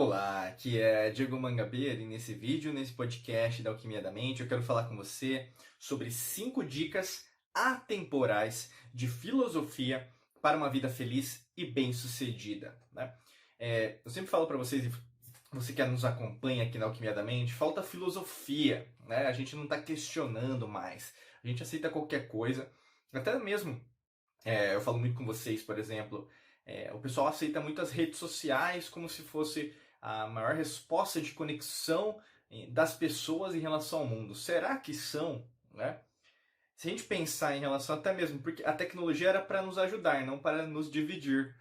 Olá, aqui é Diego Mangabeira e nesse vídeo, nesse podcast da Alquimia da Mente, eu quero falar com você sobre 5 dicas atemporais de filosofia para uma vida feliz e bem-sucedida, né? Eu sempre falo para vocês, e você que nos acompanha aqui na Alquimia da Mente, falta filosofia, né? A gente não está questionando mais, a gente aceita qualquer coisa, até mesmo eu falo muito com vocês, por exemplo, o pessoal aceita muito as redes sociais como se fosse a maior resposta de conexão das pessoas em relação ao mundo. Será que são, né? Se a gente pensar em relação até mesmo, porque a tecnologia era para nos ajudar, não para nos dividir.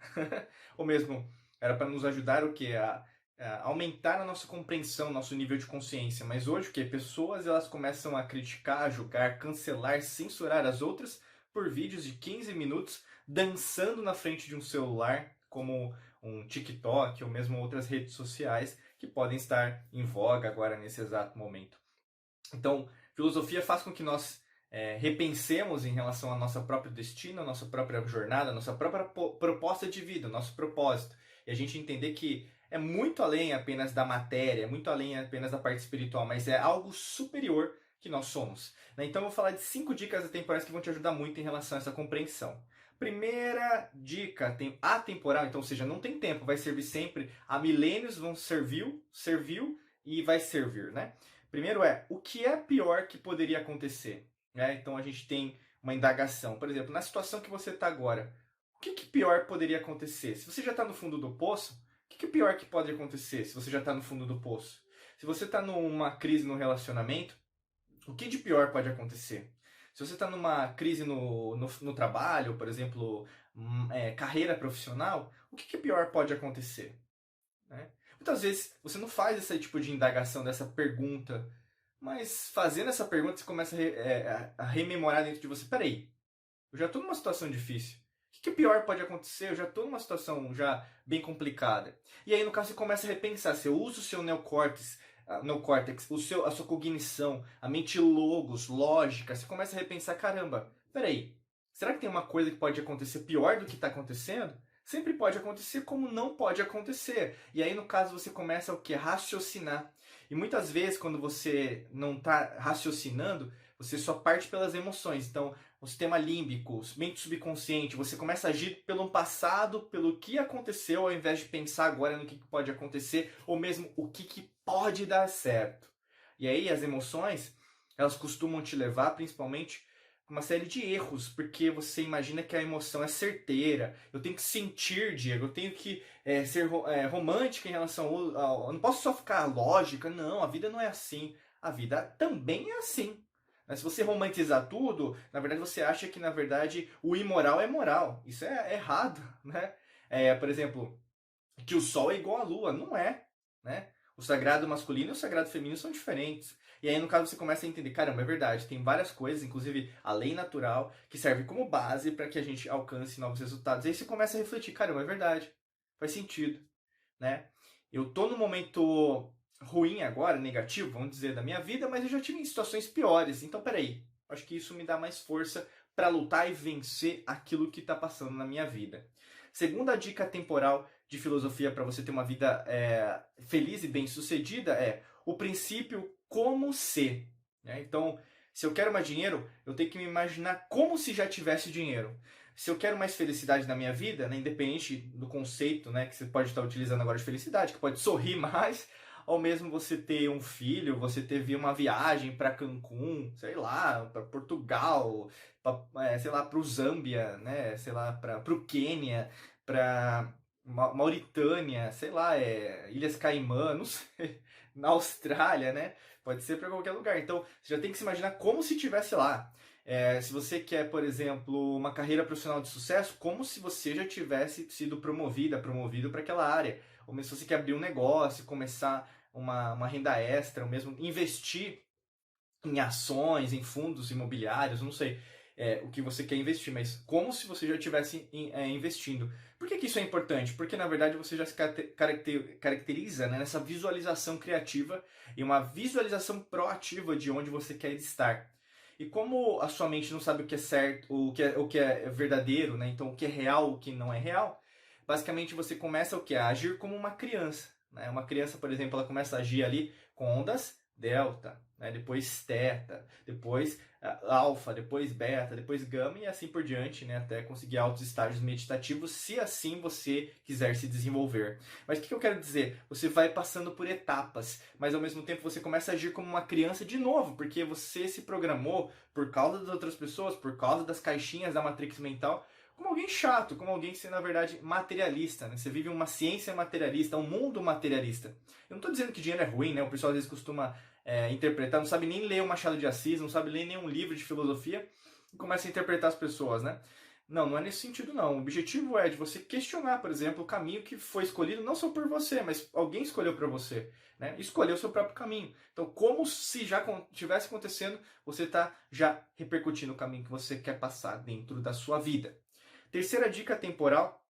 Ou mesmo, era para nos ajudar o quê? A aumentar a nossa compreensão, nosso nível de consciência. Mas hoje o quê? Pessoas elas começam a criticar, julgar, cancelar, censurar as outras por vídeos de 15 minutos dançando na frente de um celular, como um TikTok ou mesmo outras redes sociais que podem estar em voga agora nesse exato momento. Então, filosofia faz com que nós repensemos em relação ao nosso próprio destino, a nossa própria jornada, a nossa própria proposta de vida, o nosso propósito. E a gente entender que é muito além apenas da matéria, é muito além apenas da parte espiritual, mas é algo superior que nós somos. Né? Então eu vou falar de 5 dicas atemporais que vão te ajudar muito em relação a essa compreensão. Primeira dica, tem atemporal, então, ou seja, não tem tempo, vai servir sempre, há milênios vão serviu e vai servir, né? Primeiro o que é pior que poderia acontecer? Né? Então a gente tem uma indagação. Por exemplo, na situação que você está agora, o que pior poderia acontecer? Se você já está no fundo do poço, o que pior que pode acontecer se você já está no fundo do poço? Se você está numa crise no relacionamento, o que de pior pode acontecer? Se você está numa crise no trabalho, por exemplo, carreira profissional, o que pior pode acontecer? Né? Muitas vezes você não faz esse tipo de indagação, dessa pergunta, mas fazendo essa pergunta você começa a rememorar dentro de você, peraí, eu já estou numa situação difícil. O que pior pode acontecer? Eu já estou numa situação já bem complicada. E aí, no caso, você começa a repensar. Você usa o seu neocórtex, a sua cognição, a mente logos, lógica. Você começa a repensar, caramba, peraí, será que tem uma coisa que pode acontecer pior do que está acontecendo? Sempre pode acontecer, como não pode acontecer. E aí, no caso, você começa o que? Raciocinar. E muitas vezes, quando você não está raciocinando, você só parte pelas emoções. Então, o sistema límbico, mente subconsciente, você começa a agir pelo passado, pelo que aconteceu, ao invés de pensar agora no que pode acontecer, ou mesmo o que pode dar certo. E aí as emoções, elas costumam te levar principalmente a uma série de erros, porque você imagina que a emoção é certeira, eu tenho que sentir, Diego, eu tenho que ser romântica em relação ao... Eu não posso só ficar lógica, não, a vida não é assim. A vida também é assim. Mas se você romantizar tudo, na verdade você acha que, na verdade, o imoral é moral. Isso é errado, né? Por exemplo, que o sol é igual à lua. Não é, né? O sagrado masculino e o sagrado feminino são diferentes. E aí, no caso, você começa a entender, caramba, é verdade, tem várias coisas, inclusive a lei natural, que serve como base para que a gente alcance novos resultados. E aí você começa a refletir, caramba, é verdade, faz sentido, né? Eu tô no momento ruim agora, negativo, vamos dizer, da minha vida, mas eu já tive em situações piores. Então, peraí, acho que isso me dá mais força para lutar e vencer aquilo que está passando na minha vida. Segunda dica temporal de filosofia para você ter uma vida feliz e bem-sucedida é o princípio como ser. Né? Então, se eu quero mais dinheiro, eu tenho que me imaginar como se já tivesse dinheiro. Se eu quero mais felicidade na minha vida, né, independente do conceito, né, que você pode estar utilizando agora de felicidade, que pode sorrir mais, ou mesmo você ter um filho, você ter uma viagem para Cancún, sei lá, para Portugal, sei lá, para o Zâmbia, né, sei lá, para o Quênia, para Mauritânia, sei lá, Ilhas Caimã, não sei, na Austrália, né? Pode ser para qualquer lugar. Então, você já tem que se imaginar como se estivesse lá. Se você quer, por exemplo, uma carreira profissional de sucesso, como se você já tivesse sido promovido para aquela área. Ou mesmo se você quer abrir um negócio, começar uma renda extra, ou mesmo investir em ações, em fundos imobiliários, não sei o que você quer investir, mas como se você já estivesse investindo. Por que isso é importante? Porque na verdade você já se caracteriza, né, nessa visualização criativa e uma visualização proativa de onde você quer estar. E como a sua mente não sabe o que é certo, o que é verdadeiro, né? Então o que é real, o que não é real, basicamente você começa o que? A agir como uma criança. né? Uma criança, por exemplo, ela começa a agir ali com ondas delta, né? Depois teta, depois alfa, depois beta, depois gama e assim por diante, né? Até conseguir altos estágios meditativos, se assim você quiser se desenvolver. Mas o que eu quero dizer? Você vai passando por etapas, mas ao mesmo tempo você começa a agir como uma criança de novo, porque você se programou por causa das outras pessoas, por causa das caixinhas da matrix mental, como alguém chato, como alguém que, na verdade, materialista. Né? Você vive uma ciência materialista, um mundo materialista. Eu não estou dizendo que dinheiro é ruim, né? O pessoal às vezes costuma interpretar, não sabe nem ler o Machado de Assis, não sabe ler nenhum livro de filosofia e começa a interpretar as pessoas, né? Não, não é nesse sentido não. O objetivo é de você questionar, por exemplo, o caminho que foi escolhido não só por você, mas alguém escolheu para você, né? Escolheu o seu próprio caminho. Então, como se já tivesse acontecendo, você está já repercutindo o caminho que você quer passar dentro da sua vida. Terceira dica temporal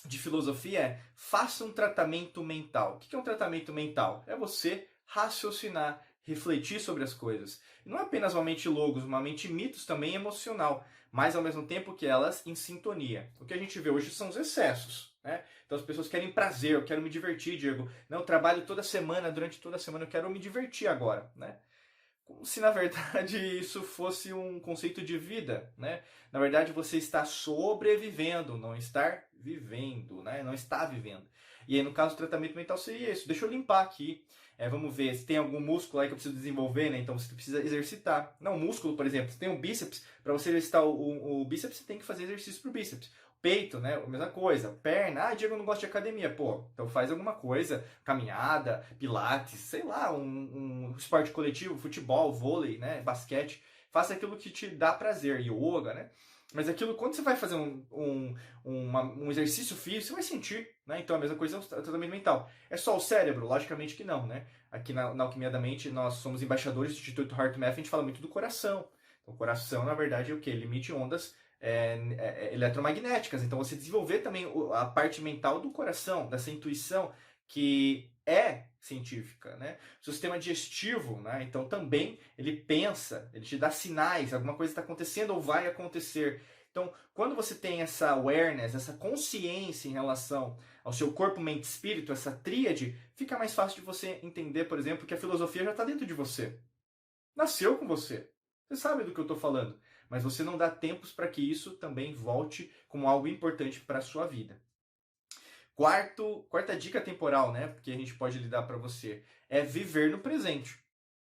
de filosofia é: faça um tratamento mental. O que é um tratamento mental? É você raciocinar, refletir sobre as coisas. E não é apenas uma mente logos, uma mente mitos também emocional, mas ao mesmo tempo que elas em sintonia. O que a gente vê hoje são os excessos. Né? Então as pessoas querem prazer, eu quero me divertir, Diego. Não, eu trabalho toda semana, durante toda a semana, eu quero me divertir agora. Né? Como se na verdade isso fosse um conceito de vida, né? Na verdade você está sobrevivendo, não estar vivendo, né? Não está vivendo. E aí no caso do tratamento mental seria isso. Deixa eu limpar aqui. Vamos ver se tem algum músculo aí que eu preciso desenvolver, né? Então você precisa exercitar. Não, músculo, por exemplo, você tem um bíceps, para você exercitar o bíceps, você tem que fazer exercício pro bíceps. Peito, né? A mesma coisa. Perna, Diego, eu não gosto de academia. Pô, então faz alguma coisa. Caminhada, pilates, sei lá, um esporte coletivo, futebol, vôlei, né? Basquete. Faça aquilo que te dá prazer. Yoga, né? Mas aquilo, quando você vai fazer um exercício físico, você vai sentir, né? Então a mesma coisa é o tratamento mental. É só o cérebro? Logicamente que não, né? Aqui na Alquimia da Mente, nós somos embaixadores do Instituto HeartMath, a gente fala muito do coração. Então, o coração, na verdade, é o quê? Ele emite ondas eletromagnéticas. Então você desenvolver também a parte mental do coração, dessa intuição que é científica, né? O seu sistema digestivo, né? Então também ele pensa, ele te dá sinais, alguma coisa está acontecendo ou vai acontecer. Então, quando você tem essa awareness, essa consciência em relação ao seu corpo, mente e espírito, essa tríade, fica mais fácil de você entender, por exemplo, que a filosofia já está dentro de você. Nasceu com você. Você sabe do que eu estou falando. Mas você não dá tempos para que isso também volte como algo importante para a sua vida. Quarta dica temporal, né? Porque a gente pode lhe dar para você, é viver no presente.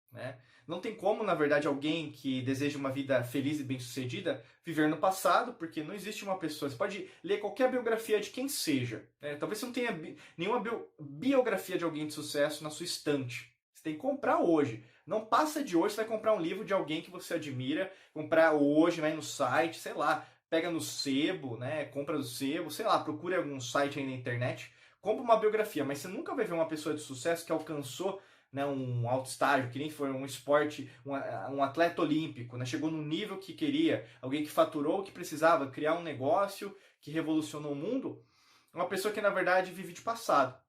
Né? Não tem como, na verdade, alguém que deseja uma vida feliz e bem-sucedida viver no passado, porque não existe uma pessoa. Você pode ler qualquer biografia de quem seja. Né? Talvez você não tenha nenhuma biografia de alguém de sucesso na sua estante. Você tem que comprar hoje. Não passa de hoje, você vai comprar um livro de alguém que você admira, comprar hoje, vai no site, sei lá, pega no sebo, né? Compra no sebo, sei lá, procure algum site aí na internet, compra uma biografia, mas você nunca vai ver uma pessoa de sucesso que alcançou, né, um alto estágio, que nem foi um esporte, um atleta olímpico, né, chegou no nível que queria, alguém que faturou o que precisava, criar um negócio que revolucionou o mundo, uma pessoa que na verdade vive de passado.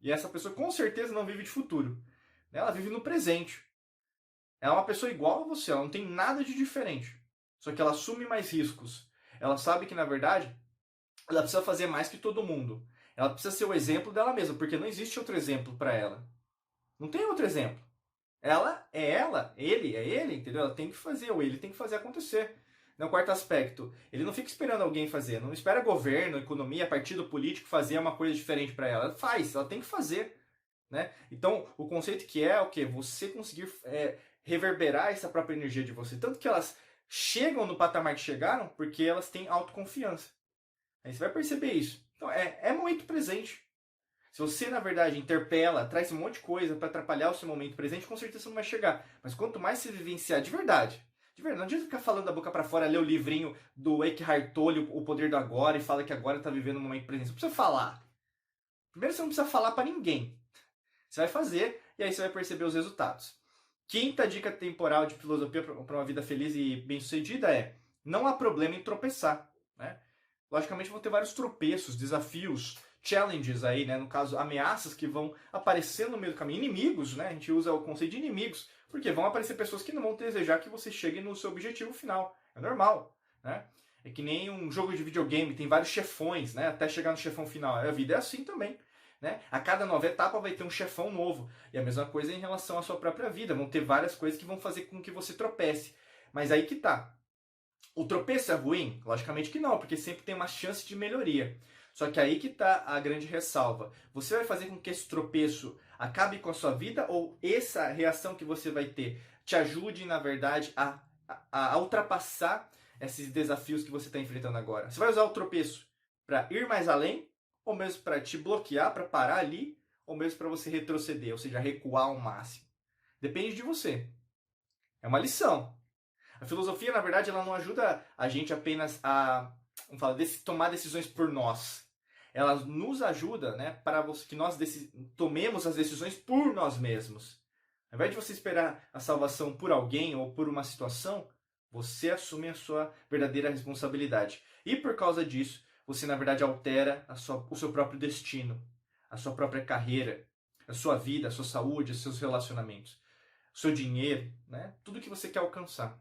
E essa pessoa com certeza não vive de futuro. Ela vive no presente. Ela é uma pessoa igual a você, ela não tem nada de diferente. Só que ela assume mais riscos. Ela sabe que na verdade ela precisa fazer mais que todo mundo. Ela precisa ser o exemplo dela mesma, porque não existe outro exemplo para ela. Não tem outro exemplo. Ela, ele é ele, entendeu? Ela tem que fazer, ou ele tem que fazer acontecer. No quarto aspecto, ele não fica esperando alguém fazer, não espera governo, economia, partido político fazer uma coisa diferente para ela. Ela faz, ela tem que fazer. Né? Então, o conceito que é o que? Você conseguir reverberar essa própria energia de você. Tanto que elas chegam no patamar que chegaram porque elas têm autoconfiança. Aí você vai perceber isso. Então, é muito presente. Se você, na verdade, interpela, traz um monte de coisa para atrapalhar o seu momento presente, com certeza você não vai chegar. Mas quanto mais você vivenciar de verdade, não adianta ficar falando da boca para fora, ler o livrinho do Eckhart Tolle, O Poder do Agora, e fala que agora está vivendo um momento presente. Você precisa falar. Primeiro, você não precisa falar para ninguém. Você vai fazer e aí você vai perceber os resultados. Quinta dica temporal de filosofia para uma vida feliz e bem-sucedida é: não há problema em tropeçar. Né? Logicamente vão ter vários tropeços, desafios, challenges aí, né? No caso, ameaças que vão aparecer no meio do caminho. Inimigos, né? A gente usa o conceito de inimigos, porque vão aparecer pessoas que não vão desejar que você chegue no seu objetivo final. É normal, né? É que nem um jogo de videogame, tem vários chefões, né? Até chegar no chefão final. A vida é assim também. né? A cada nova etapa vai ter um chefão novo. E a mesma coisa em relação à sua própria vida. Vão ter várias coisas que vão fazer com que você tropece. Mas aí que tá. O tropeço é ruim? Logicamente que não, porque sempre tem uma chance de melhoria. Só que aí que tá a grande ressalva. Você vai fazer com que esse tropeço acabe com a sua vida ou essa reação que você vai ter te ajude, na verdade, a ultrapassar esses desafios que você está enfrentando agora? Você vai usar o tropeço para ir mais além, ou mesmo para te bloquear, para parar ali, ou mesmo para você retroceder, ou seja, recuar ao máximo? Depende de você. É uma lição. A filosofia, na verdade, ela não ajuda a gente apenas a, vamos falar, tomar decisões por nós. Ela nos ajuda, né, para que nós tomemos as decisões por nós mesmos. Ao invés de você esperar a salvação por alguém ou por uma situação, você assume a sua verdadeira responsabilidade. E por causa disso, você, na verdade, altera o seu próprio destino, a sua própria carreira, a sua vida, a sua saúde, os seus relacionamentos, o seu dinheiro, né? Tudo que você quer alcançar.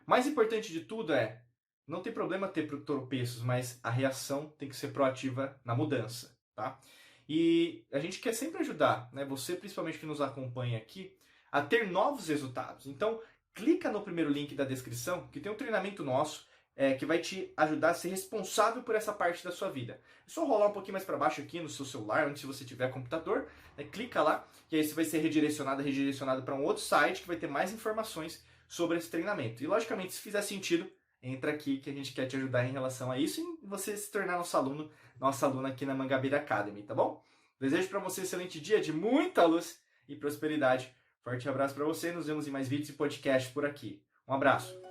Mais importante de tudo é, não tem problema ter tropeços, mas a reação tem que ser proativa na mudança, tá? E a gente quer sempre ajudar, né? Você, principalmente que nos acompanha aqui, a ter novos resultados. Então, clica no primeiro link da descrição, que tem um treinamento nosso, que vai te ajudar a ser responsável por essa parte da sua vida. É só rolar um pouquinho mais para baixo aqui no seu celular, onde se você tiver computador, né? Clica lá, e aí você vai ser redirecionado para um outro site que vai ter mais informações sobre esse treinamento. E, logicamente, se fizer sentido, entra aqui que a gente quer te ajudar em relação a isso e você se tornar nosso aluno, nossa aluna aqui na Mangabeira Academy, tá bom? Desejo para você um excelente dia de muita luz e prosperidade. Forte abraço para você, nos vemos em mais vídeos e podcasts por aqui. Um abraço!